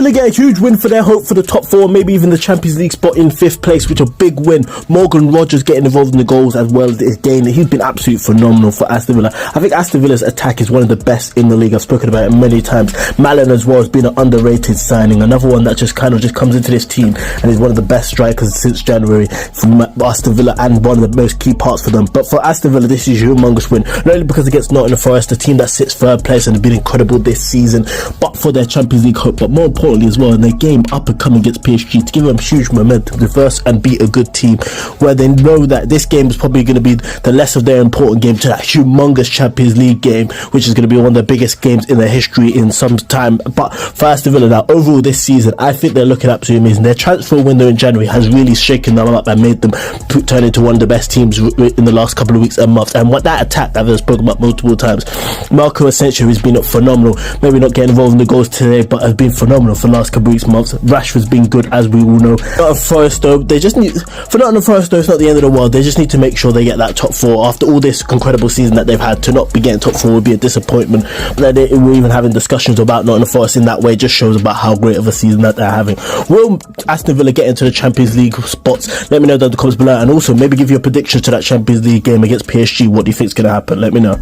Villa get a huge win for their hope for the top four, maybe even the Champions League spot in 5th place, which is a big win. Morgan Rogers getting involved in the goals as well as his game. He's been absolutely phenomenal for Aston Villa. I think Aston Villa's attack is one of the best in the league. I've spoken about it many times. Malen as well has been an underrated signing. Another one that just comes into this team and is one of the best strikers since January from Aston Villa, and one of the most key parts for them. But for Aston Villa, this is a humongous win, not only because against Nottingham Forest, a team that sits 3rd place and has been incredible this season, but for their Champions League hope, but more importantly as well in their game up and coming against PSG, to give them huge momentum to reverse and beat a good team, where they know that this game is probably going to be the less of their important game to that humongous Champions League game, which is going to be one of the biggest games in their history in some time. But for Aston Villa now, overall this season, I think they're looking absolutely amazing. Their transfer window in January has really shaken them up and made them turn into one of the best teams in the last couple of weeks and months. And what that attack that I've spoken about multiple times, Marco Asensio has been phenomenal, maybe not getting involved in the goals today, but has been phenomenal for the last couple of weeks, months. Rashford's been good, as we all know. Nottingham Forest though, they just need, for Nottingham Forest though, it's not the end of the world. They just need to make sure they get that top 4 after all this incredible season that they've had. To not be getting top 4 would be a disappointment, but that we're even having discussions about Nottingham Forest in that way just shows about how great of a season that they're having. Will Aston Villa get into the Champions League spots? Let me know down in the comments below, and also maybe give your predictions to that Champions League game against PSG. What do you think is going to happen? Let me know.